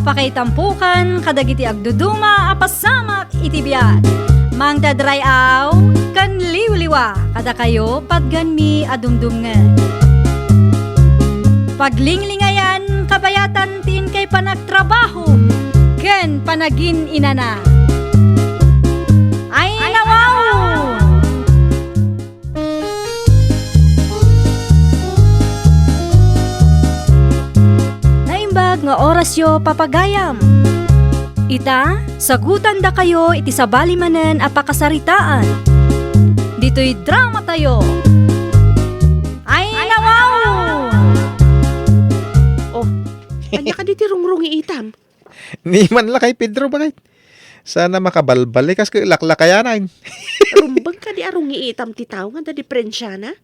Apakaitampukan kadagiti agduduma apasamak iti biat. Mangdadrayaw kan liwliwa kada kayo patganmi adumdumngen. Paglinglingayan kabayatan tin kay panagtrabaho ken panagin inana. Ay nawaw! Naimbag nga orasyo papagayam. Ita, sagutan da kayo iti sabali manen apakasaritaan. Dito'y drama tayo. Ay nawaw! Oh, kanya ka diti rungrungi itam. Ni man la kay Pedro bakit? Sana makabalbalikas kay laklakayanan. Rumbang ka di arungi itam ti tao nga da diferensya na.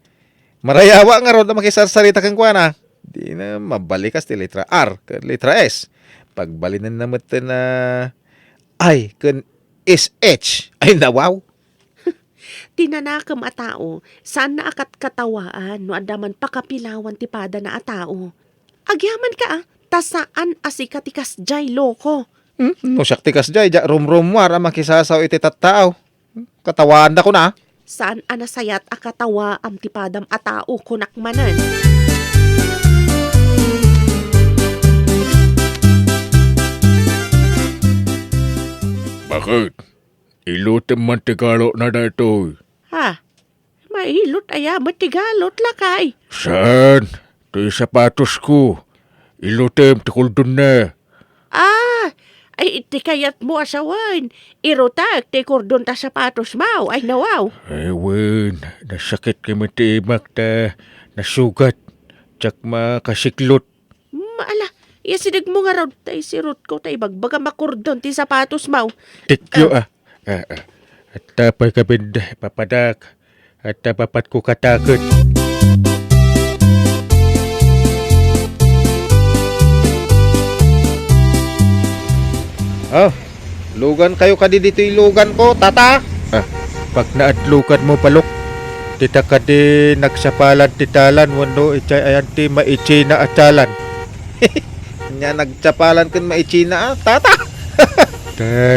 Marayawa nga ron na makisarsarita kang kuana. Di na mabalikas ti letra R ke letra S. Pagbalinan na mata na I ken SH. Ay nawaw. Tinanakam a tao, saan na akat katawaan no adaman pakapilawan ti pada na a tao. Agyaman ka tasaan asikatikas jay loko. No saktikas jay ja rumrumwar ang makisasaw iti tattao. Katawaan da ko na. Saan anasayat a katawa am ti padam a tao kunakmanan. Bakit? Ilutin man tigalo na dito. Ha? Mailot aya matigalot lakay. Saan? Ito'y sapatos ko. Ilutin tikuldun na. Ay iti kayat mo asawan. Irotak ti kordon ta sapatos mau. Ay nawaw. Ewan, nasakit kami timak ta. Nasugat. Tsak makasiklot. Maala, isidig mo nga raw tay sirot ko tay bagbaga makordon ti sapatos mau. Tikyo At tapay ka binda, papadak. At papat ko katakot. Oh, lugan kayo kadi dito'y lugan ko, tata. Pag naadlukan mo palok, tita ka di nagsapalan titalan, wano ichay ayan ti maichi na atalan. Nya nagtsapalan kun maichina, tata.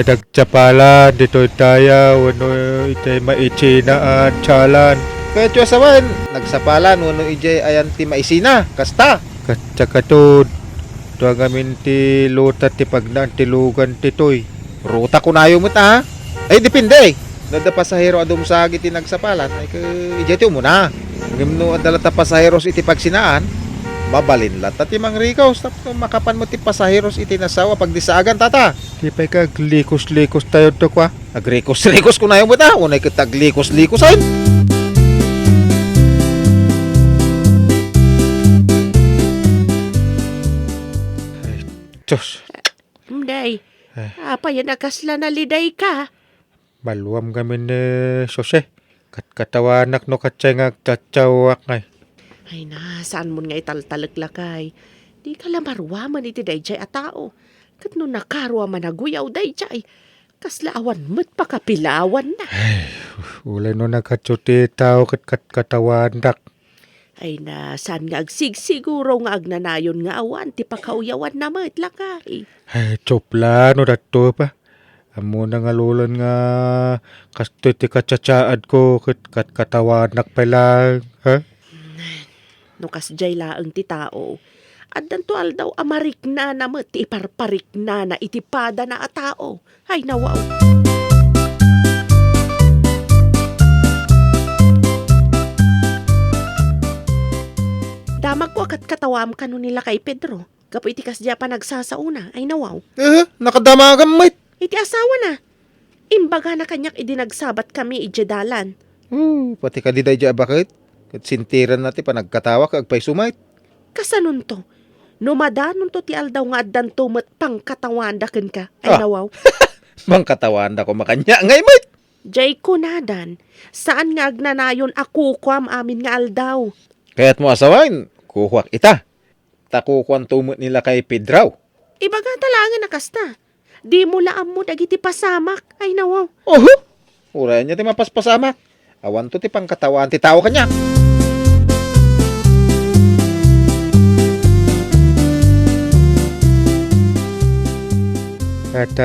Nagsapalan, dito tayo, wano ichay maichi na atalan. Kaya tiyo sawan, nagsapalan wano ijay ayan ti maisina, kasta. Katsakatod, tuwang amin ti luta ti pagnaan ti lugan titoy. Ruta ko na mo ta. Ay depende. Nada pasahero adum sa iti nagsapalan ay ka ijay ti muna. Ngimno adala ta pasaheros iti pagsinaan. Mabalin la ti mangrikaw tapos makapan mo ti pasaheros iti nasawa pagdisagan tata. Di pa likos-likos tayo to kwa. Agrikos-rikos ko na mo ta. Unay kitaglikos-likos ay. Diyos, Day, apa yan nakasla na liday ka? maluam kami ni Sose. Katawanak no katsay nga tatsawak ngay. Ay na, saan mo nga italtalaglakay? Di ka lamarwa man iti dayjay a tao. Kat no nakarwa man aguyaw dayjay. Kaslaawan mo't pakapilawan na. Ulay no nakatsuti tao katawanak. Ay na, saan nga agsigsiguro nga agnanayon nga awan, ti pakauyawan na mo't lakay. Ay, tsopla no dato pa. Amo na nga lulan nga kasto ti katsatsaad ko katawanak pa lang. Ha? No kasjay laang ti tao. At dantual daw amarik na mo't ti iparparik na itipada na a tao. Ay nawaw. Damag ko akat katawam ka no nila kay Pedro. Kapo iti kasdya pa nagsasauna. Ay nawaw. Nakadamagan mo. Iti asawa na. Imbaga na kanyak idinagsabat kami ijedalan. Pati ka di dayja bakit? Kat sintiran natin pa nagkatawa kag pay sumait. Kasanon to? Numadanon to ti aldaw nga addan tumet pang katawandaken ka. Ay nawaw. Bang katawan da ko makanya ngay mo. Jay kunadan. Saan nga agnanayon ako kwam amin nga aldaw? Kaya't mo asawain, kuhuak ita. Takukuan tumot nila kay Pedraw. Ibaga talangan na kasta. Di mo laam mo dagiti pasamak. Ay nawaw. Oho! Uray niya ti mapaspasamak. Awan to ti pangkatawan ti tao kanya. At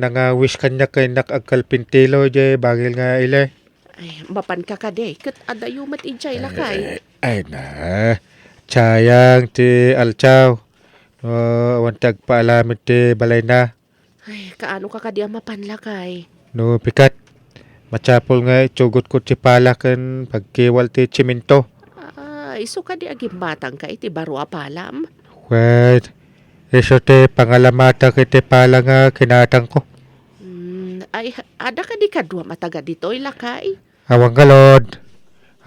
nangawish kanya kay nakagkal pintilo jay bagil nga ile. Ay, mapan ka kade. Kat adayumat ijay lakay. Ay na, sayang ti alchaw. Wantag paalamit ti balay na. Ay, kaano ka kadi ang mapan lakay? No pikat. Machapol nga itugot ko ti palakan pagkiwal ti chiminto. Ay, so kadi agim batang ka iti baro apalam. Wait, iso ti pangalamata kiti pala nga kinatang ko. Ay, ada ka di kadwa mataga dito'y lakay. Awang galod.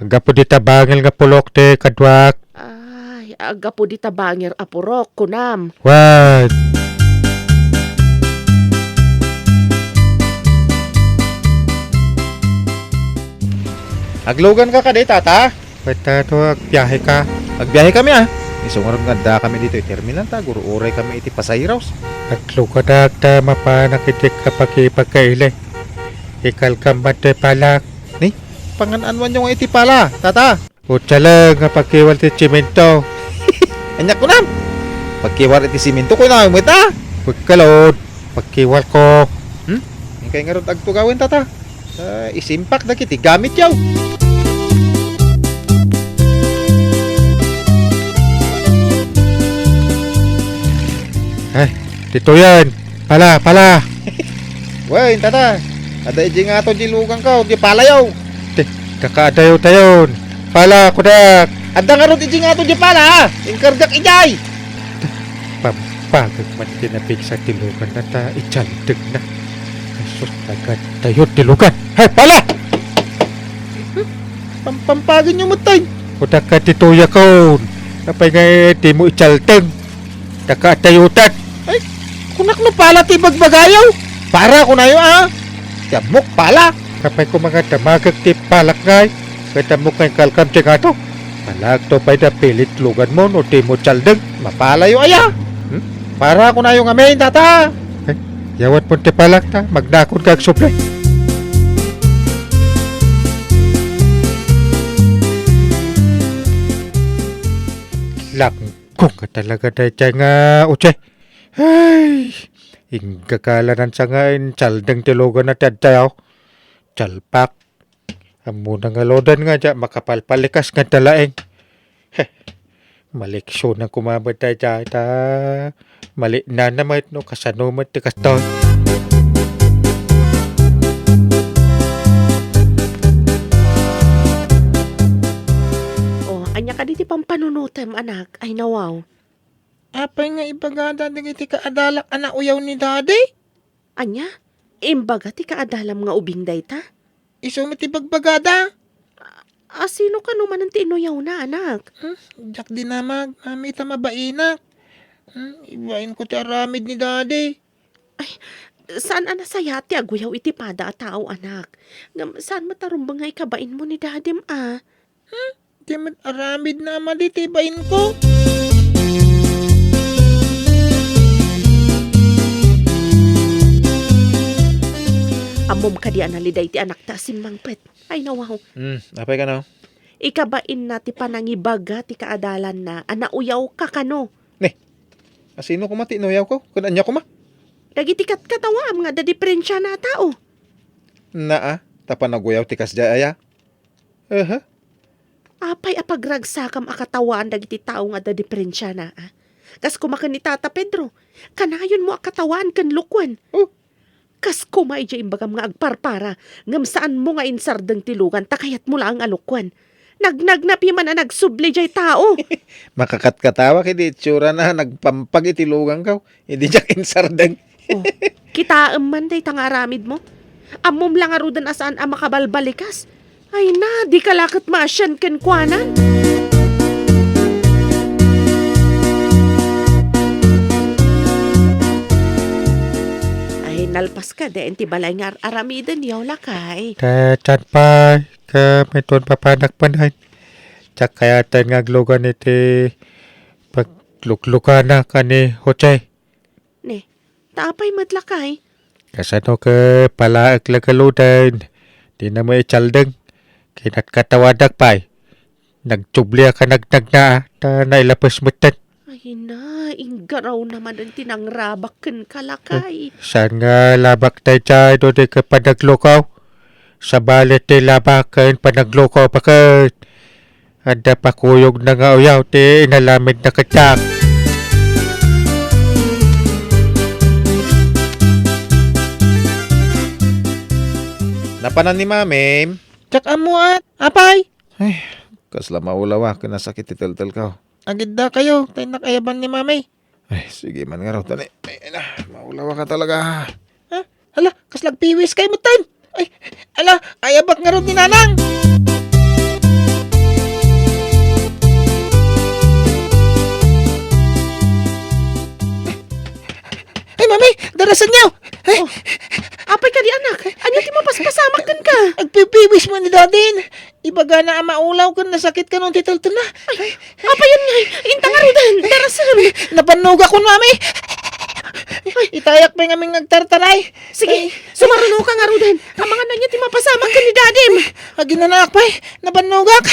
Hangga po di tabangil nga pulok ti kadwak. Ay, aga po di tabangir apurok, kunam. Wait. Aglogan ka kade, tata. Wait na to, agbiyahe ka. Agbiyahe kami Isungarap nga da kami dito terminal ta. Guro oray kami iti pasahiraws. At lukadak ta mapanak iti kapagkaile. Ikal kamate palak. Pangananwan nyo nga iti pala, tata. Utsala nga pagkiwal ti chimento. Anyak ko na. Pagkiwar iti siminto ko na mo ita. Pagkalod, pagkiwal ko. Yung kaya nga ron agtugawin, tata. Isimpak na kiti gamit yaw. Ay, dito yan. Pala. Wey, tata. Ada iji nga to dilugang ka, di palayaw. Kakadayo tayon. Pala, kudak. Ada nga ron iji nga to di pala, ingkargak ijay. Pampagag man kinapig sa tilugan na ta ichantig na. Sus, agad tayo tilugan. Hay, pala! Pampagin nyo matay. Kudak ka tituya ko. Napay nga di mo ichalteng. Nakatayutat. Kunak no pala ti bagbagayaw. Para ko na yun Yamok pala. Kapay ko mga damagag ti palak ngay. Kaya mo kay kalkam ti nga to. Palag to pa'y da pilit lugan mo no di mo chaldeng. Mapala yung aya. Para ko na yung amin, tata. Yawat mo ti palak ta. Magnakon kag suplay. Langkong ka talaga dahil nga uche. Ay, ingkakalanan sa ngayon, tsaldeng tilugan na tadtayaw. Tsalpak. Amo na nga lodan nga dyan, makapalpalikas nga talaeng. Heh, maliksyon na kumabot tayo dyan. Mali na naman, no, kasano mo tikas to. Anya ka di ti pampanunutem, anak. Ay, nawaw. Apay nga ibagada iti kaadalak anak uyaw ni daddy. Anya? Imbaga ti kaadalam nga ubing dayta? Isumit ibagbagada. Sino ka naman ang tinuyaw na, anak? Jak dinamag, amita mabainak. Ibain ko ti aramid ni daddy. Saan anasaya ti aguyaw iti pada at tao, anak? Saan matarumbang nga ikabain mo ni dadim, Di mat aramid na amaditi ibain ko. Amom ka di analiday ti anak ta simmangpet. Ay, nawaw. Apay ka na. Ikabain na ti panangibaga ti kaadalan na anauyaw ka kano. Asino ko mati noyaw ko? Kunanya ko ma? Dagiti katawa nga da diferensya na tao. Tapanaguyaw ti kasda aya. Apay apagragsakam akatawaan dagiti tao nga da diferensya na. Kas kumakan ni Tata Pedro, kanayon mo akatawaan kan lukwan. Kas kumay dya imbagam nga agparpara, ngam saan mo nga insardeng tilugan, takayat mo lang alukwan. Nagnagnapi man na nagsubli dya tao. Makakatkatawa kiti itsura na nagpampag itilugan ka. Hindi dyak insardeng. Kita man day tangaramid mo. Amom lang arudan asaan ang makabalbalikas. Ay na, di kalakot maasyan kenkwanan. Ay, nalpas ka de, enti balay nga aramidan yaw lakay. Chan pa, ka may tuwan papanak panay. Tsak kaya tayo nga aglugan iti pagluklukan na ka ni Jose. Ne, tapay madlakay. Kasano ka pala aglagaludan. Di na mo ichaldeng. Kinat katawadak pa'y. Nagtubli ka nagnag na ta nailapos mo tan. Ay, Ay na, inggaraw naman ang tinangrabak ken kalakay. Saan nga labak tayo dyan o di ka panaglukaw? Sa balit ti labak kan panaglukaw pa ka. Ada pa kuyog na nga uyaw ti inalamid na katsak. Napanan ni Mami. Tsak amo at, apay. Kasla maulawa, kinasakit iteltel ka. Agid kayo, tayo nakayaban ni mami. Ay, sige man nga raw, tani. Ay, na, maulawa ka talaga. Ha? Hala, kaslag piwis kayo mo tan. Ay, ala, ayabak nga ron ni nanang. Ay, mami, darasan niyo. Ay, Apay ka di anak, anya ti mapaspasamak ken ka. agpipiwis mo ni dadin. Ibaga na ang maulaw ka, nasakit ka nung titalto na. Apay yan nga, intang arudan, darasan. Napanog ako, mami. Itayak pa nga aming nagtartaray. Sige, sumaruno ka nga arudan. Ang mga nanya ti mapasamak ken ni dadim. Aginanak pa, napanugak.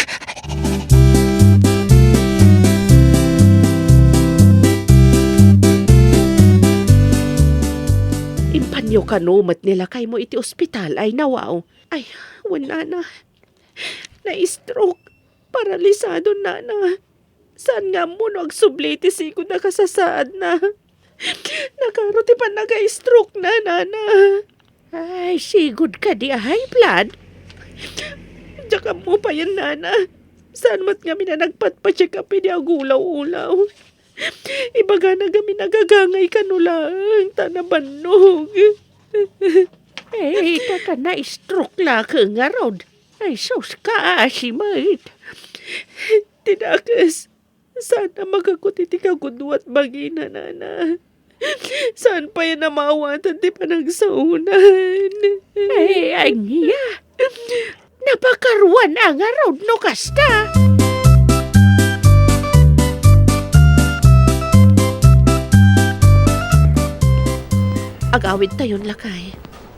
Impanyo ka numat nila kay mo iti ospital ay nawaw. Ay, wala na. Na-stroke. Paralisado na na. Saan nga mo no agsubliti sigo na kasasaad na. Nakaruti pa naga-stroke na, nana. Ay, sigod ka di high blood. Tsaka mo pa yan, nana. Saan mat nga minanagpat-pa-check up ni agulaw-ulaw. Ibaga na kami nagagangay ka nulang, tanabanog. Eh, taka na stroke la ka nga rod. Ay, sus ka, si mate. Tinakas, sana magkakutiti ka kudwat bagina, nana. Saan pa yan namawatan di pa nagsaunan? Ay, anya. Napakaruan ang rod no kasta. Agawid tayon lakay.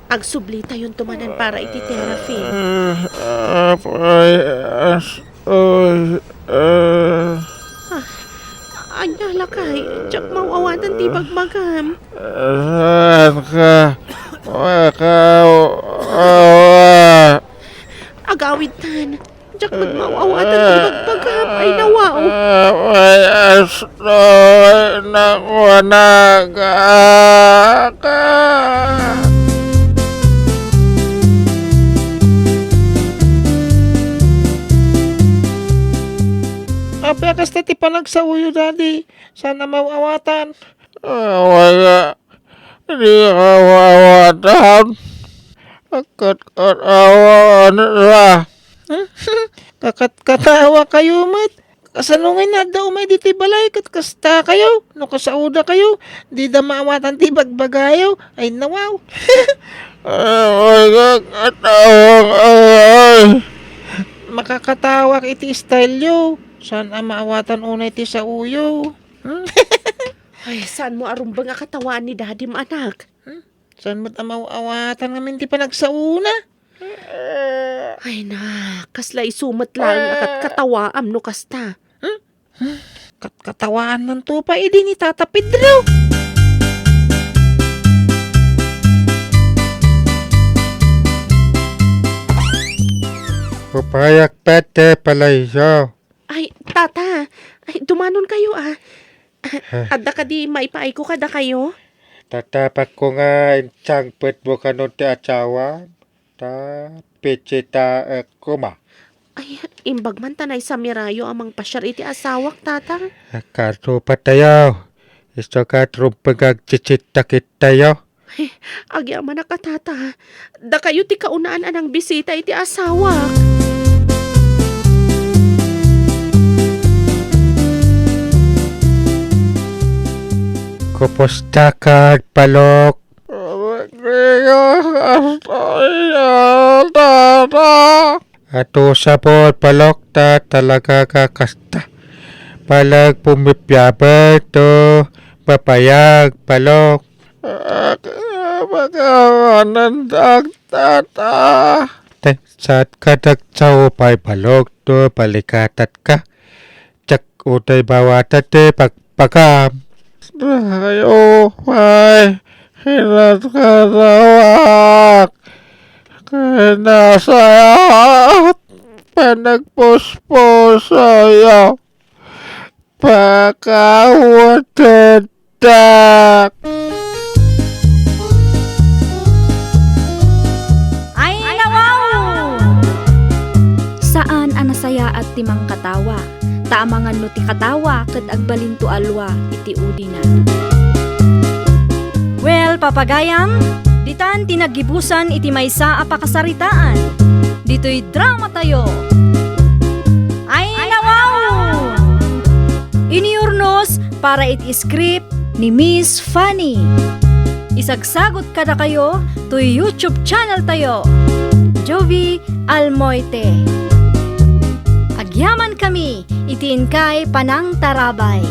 Agsubli tayon tumanan para iti therapy. Anya lakay, tsak mawawatan ti bagmagam. Saan ka? Agawid tan, tsak magmawawatan ti bagmagam ay nawaw. Ay, astoy, nakuanaga ka. Apay kas ti panagsauyo, daddy. Sana mawawatan. Wala. Di ka mawatan. Kakat-katawan na. Kakat-katawa kayo, mat. Kasanungin na daw may diti balay kat kasta kayo. No kasauda kayo. Di da maawatan ti bagbagayo. Ay nawaw. Ay, kakatawang. Makakatawak iti style yo. Saan ang maawatan unay ti sa uyo? Ay, saan mo arumbang akatawan ni dadim anak? Saan mo't ang maawatan ngamin ti panagsauna? Ay na, kasla isumat lang akat katawaam no kasta. Katawaan ng tupa, idi ni Tata Pedro. Pupayak pete palayso. Ay, tata, ay, dumanon kayo ah. Adda ka di maipaay ko kada kayo? Tatapak ko nga insang pet mo kanon ti atsawa. Ta pichita kuma. Ay, imbag man tanay sa mirayo amang pasyar iti asawak, tata. Karto patayaw. Isto ka trumpagag chichitakit tayo. Agyaman na ka, tata. Da kayo ti kaunaan anang bisita iti asawak. Kupusta ka palok. Ato sa palok ta talaga kakasta. Palag pumipyabat to papayag palok. Magawanandag tata. Saat kadak tsaw pay palok to palikatat ka. Tsak utay bawatat te pagam. Ayo, ay, hinat ka nawak. Kaya saya panagpuspos saya. Pakawat dedak. Ay nawaw! Saan anasaya at timang katawa? Taamangan no ti katawa ket agbalinto alwa iti udi na. Well, papagayam, ditan tinagibusan iti maysa a pakasaritaan. Dito'y drama tayo. Ay nawaw! Iniurnos para iti script ni Miss Fanny. Isagsagot kada kayo to YouTube channel tayo. Jovi Almoite. Agyaman kami, itiin kay Panang Tarabay.